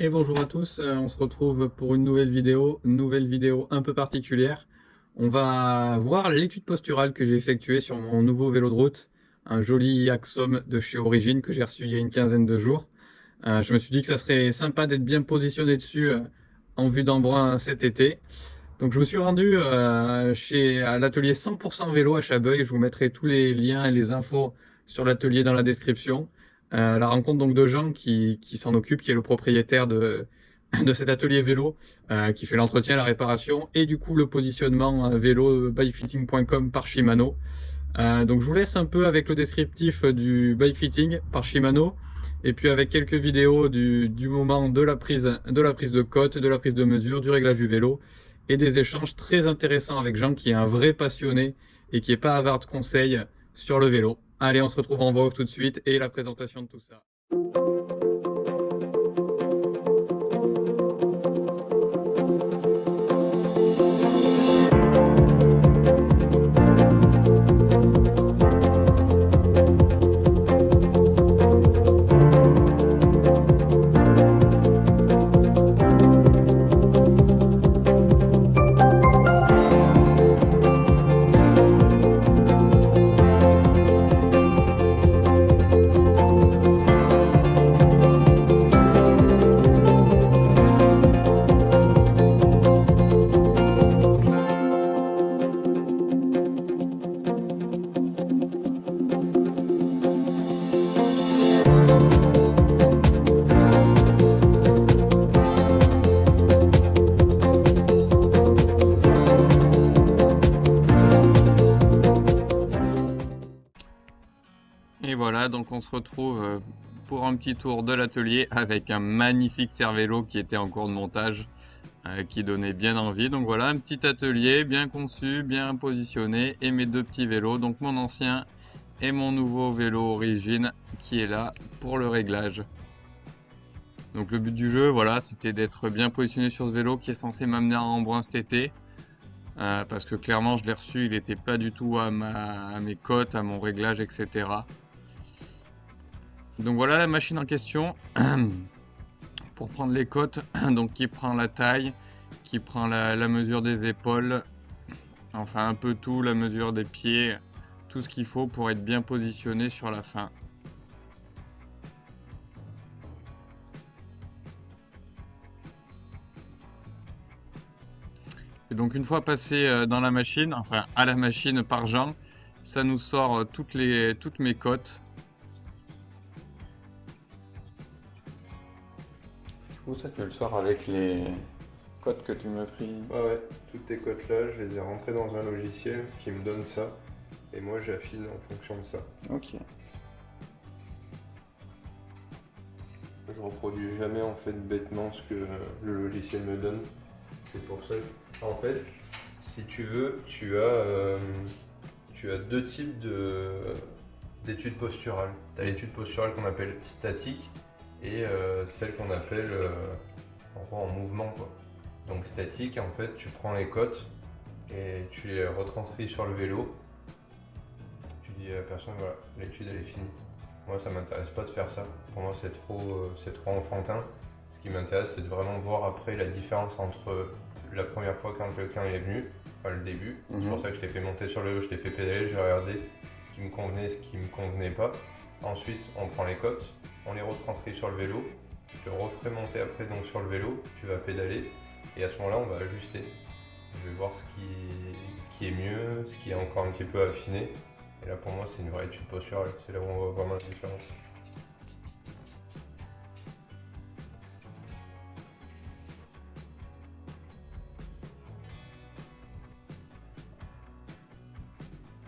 Et bonjour à tous, on se retrouve pour une nouvelle vidéo un peu particulière. On va voir l'étude posturale que j'ai effectuée sur mon nouveau vélo de route, un joli Axom de chez Origine que j'ai reçu il y a une quinzaine de jours. Je me suis dit que ça serait sympa d'être bien positionné dessus en vue d'Embrun cet été. Donc je me suis rendu à l'atelier 100% vélo à Chabeuil. Je vous mettrai tous les liens et les infos sur l'atelier dans la description. La rencontre donc de Jean qui s'en occupe, qui est le propriétaire de cet atelier vélo, qui fait l'entretien, la réparation et du coup le positionnement vélo bikefitting.com par Shimano. Donc je vous laisse un peu avec le descriptif du bike fitting par Shimano et puis avec quelques vidéos du moment de la prise de côte, de la prise de mesure, du réglage du vélo et des échanges très intéressants avec Jean qui est un vrai passionné et qui est pas avare de conseils sur le vélo. Allez, on se retrouve en voix off tout de suite et la présentation de tout ça. Et voilà, donc on se retrouve pour un petit tour de l'atelier avec un magnifique cervélo qui était en cours de montage, qui donnait bien envie. Donc voilà, un petit atelier bien conçu, bien positionné et mes deux petits vélos, donc mon ancien et mon nouveau vélo Origine qui est là pour le réglage. Donc le but du jeu, voilà, c'était d'être bien positionné sur ce vélo qui est censé m'amener à Embrun cet été. Parce que clairement je l'ai reçu, il n'était pas du tout à mes côtes, à mon réglage, etc. Donc voilà la machine en question pour prendre les côtes, donc qui prend la taille, qui prend la mesure des épaules, enfin un peu tout, la mesure des pieds, tout ce qu'il faut pour être bien positionné sur la fin. Et donc une fois passé dans la machine, enfin à la machine par Jean, ça nous sort toutes mes côtes. Du coup ça tu le sors avec les côtes que tu m'as pris. Ouais, toutes tes cotes là, je les ai rentrées dans un logiciel qui me donne ça. Et moi j'affine en fonction de ça. Ok. Je reproduis jamais en fait bêtement ce que le logiciel me donne. C'est pour ça que, en fait, si tu veux, tu as deux types d'études posturales. Tu as l'étude posturale qu'on appelle statique et celle qu'on appelle en mouvement, quoi. Donc statique, en fait, tu prends les côtes et tu les retranscris sur le vélo. Tu dis à la personne, voilà, l'étude elle est finie. Moi, ça m'intéresse pas de faire ça. Pour moi, c'est trop enfantin. Ce qui m'intéresse, c'est de vraiment voir après la différence entre la première fois quand quelqu'un est venu, enfin le début. C'est pour ça que je t'ai fait monter sur le vélo, je t'ai fait pédaler, j'ai regardé ce qui me convenait, ce qui me convenait pas. Ensuite, on prend les côtes, on les retranscrit sur le vélo. Je te referai monter après donc sur le vélo, tu vas pédaler et à ce moment-là, on va ajuster. Je vais voir ce qui est mieux, ce qui est encore un petit peu affiné. Et là, pour moi, c'est une vraie étude posturale. C'est là où on voit vraiment la différence.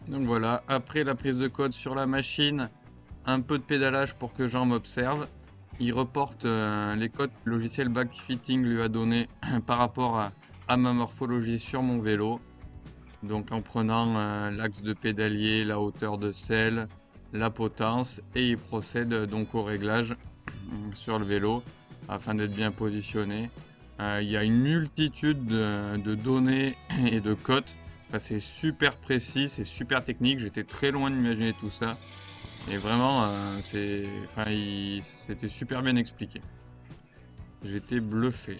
Donc voilà, après la prise de côte sur la machine, un peu de pédalage pour que Jean m'observe. Il reporte les codes que le logiciel Backfitting lui a donné par rapport à ma morphologie sur mon vélo. Donc en prenant l'axe de pédalier, la hauteur de selle, la potence, et il procède donc au réglage sur le vélo afin d'être bien positionné. Il y a une multitude de données et de cotes. Enfin, c'est super précis, c'est super technique. J'étais très loin d'imaginer tout ça. Et vraiment, c'était super bien expliqué. j'étais bluffé.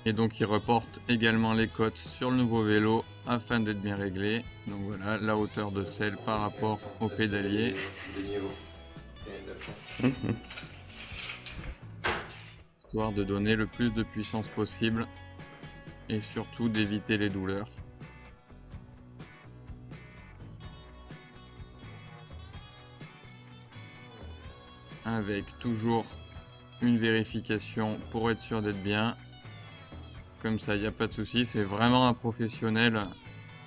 Et donc il reporte également les côtes sur le nouveau vélo afin d'être bien réglé. Donc voilà, la hauteur de selle par rapport au pédalier. Histoire de donner le plus de puissance possible et surtout d'éviter les douleurs. Avec toujours une vérification pour être sûr d'être bien. Comme ça, il n'y a pas de souci. C'est vraiment un professionnel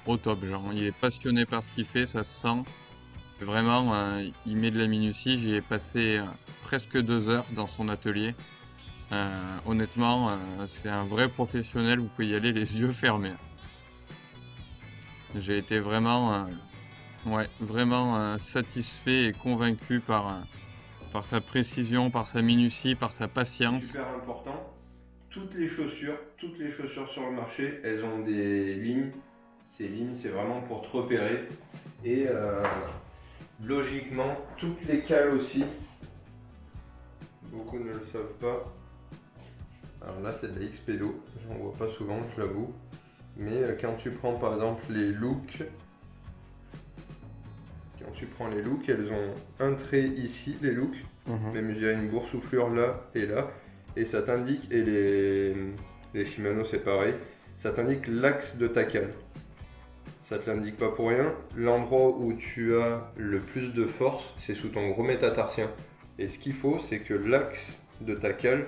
au top. Genre, il est passionné par ce qu'il fait, ça se sent. Vraiment, il met de la minutie. J'y ai passé presque 2 heures dans son atelier. Honnêtement, c'est un vrai professionnel. Vous pouvez y aller les yeux fermés. J'ai été vraiment, vraiment satisfait et convaincu par sa précision, par sa minutie, par sa patience. Super important. Toutes les chaussures sur le marché, elles ont des lignes. Ces lignes, c'est vraiment pour te repérer. Et logiquement, toutes les cales aussi. Beaucoup ne le savent pas. Alors là, c'est de la X-Pedo. J'en vois pas souvent, je l'avoue. Mais quand tu prends par exemple les looks, elles ont un trait ici, les looks. Même il y a une boursouflure là et là. Et ça t'indique, et les Shimano c'est pareil, ça t'indique l'axe de ta cale. Ça te l'indique pas pour rien. L'endroit où tu as le plus de force, c'est sous ton gros métatarsien. Et ce qu'il faut, c'est que l'axe de ta cale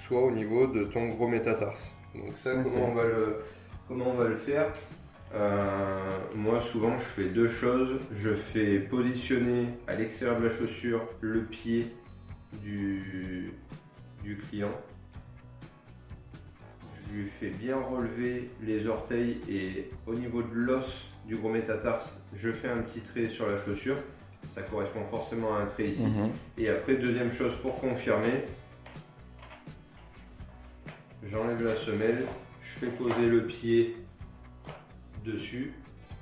soit au niveau de ton gros métatarse. Donc ça, comment on va le faire? Moi souvent je fais 2 choses. Je fais positionner à l'extérieur de la chaussure le pied du client. Je lui fais bien relever les orteils et au niveau de l'os du gros métatarse, je fais un petit trait sur la chaussure. Ça correspond forcément à un trait ici. Et après, deuxième chose pour confirmer, j'enlève la semelle, je fais poser le pied dessus.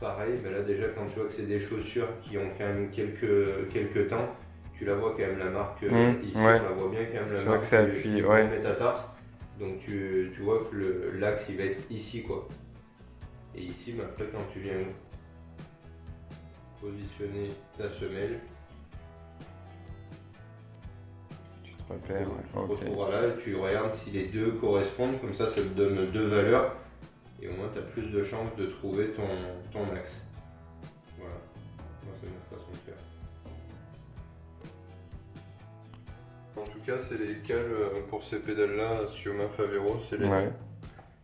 Pareil, ben là déjà quand tu vois que c'est des chaussures qui ont quand même quelques temps, tu la vois quand même la marque ici, on la voit bien quand même la marque du métatarse. Donc tu vois que l'axe il va être ici quoi. Et ici, ben, après quand tu viens positionner ta semelle, tu te repères, tu te retrouveras là et tu regardes si les deux correspondent, comme ça te donne 2 valeurs. Et au moins tu as plus de chances de trouver ton axe. Voilà, moi c'est ma façon de faire. En tout cas, c'est les cales pour ces pédales-là, Sioma Favero,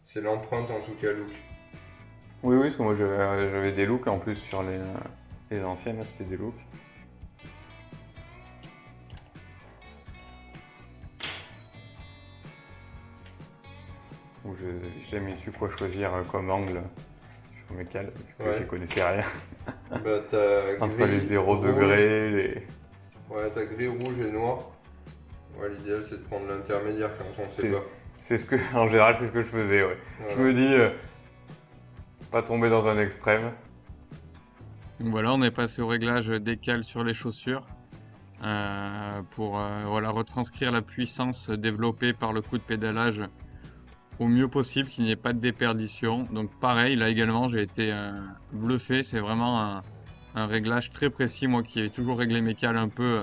c'est l'empreinte en tout cas look. Oui, parce que moi j'avais des looks en plus sur les anciennes, c'était des looks. J'ai jamais su quoi choisir comme angle sur mes cales, j'y connaissais rien. Bah, entre les 0 degrés, les... Ouais, t'as gris, rouge et noir. Ouais, l'idéal c'est de prendre l'intermédiaire quand on sait pas. En général, c'est ce que je faisais, ouais. Voilà. Je me dis, pas tomber dans un extrême. Donc voilà, on est passé au réglage des cales sur les chaussures pour voilà, retranscrire la puissance développée par le coup de pédalage au mieux possible, qu'il n'y ait pas de déperdition. Donc pareil, là également, j'ai été bluffé. C'est vraiment un réglage très précis. Moi qui ai toujours réglé mes cales un peu,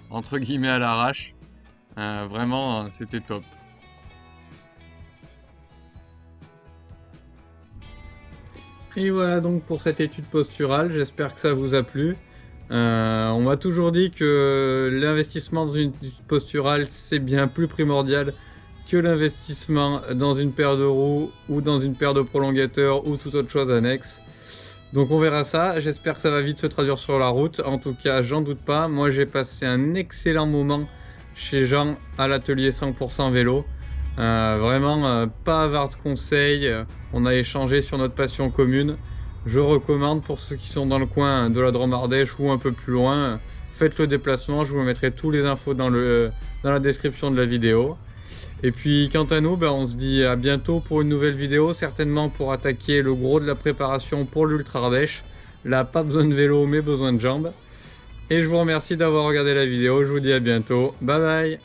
entre guillemets, à l'arrache. Vraiment, c'était top. Et voilà donc pour cette étude posturale, j'espère que ça vous a plu. On m'a toujours dit que l'investissement dans une étude posturale, c'est bien plus primordial que l'investissement dans une paire de roues ou dans une paire de prolongateurs ou toute autre chose annexe. Donc on verra ça, j'espère que ça va vite se traduire sur la route. En tout cas, j'en doute pas, moi j'ai passé un excellent moment chez Jean à l'atelier 100% vélo. Vraiment pas avare de conseils, on a échangé sur notre passion commune. Je recommande pour ceux qui sont dans le coin de la Drôme Ardèche ou un peu plus loin, faites le déplacement, je vous mettrai tous les infos dans la description de la vidéo. Et puis quant à nous, on se dit à bientôt pour une nouvelle vidéo, certainement pour attaquer le gros de la préparation pour l'Ultra Ardèche. Là, pas besoin de vélo mais besoin de jambes. Et je vous remercie d'avoir regardé la vidéo, je vous dis à bientôt, bye bye.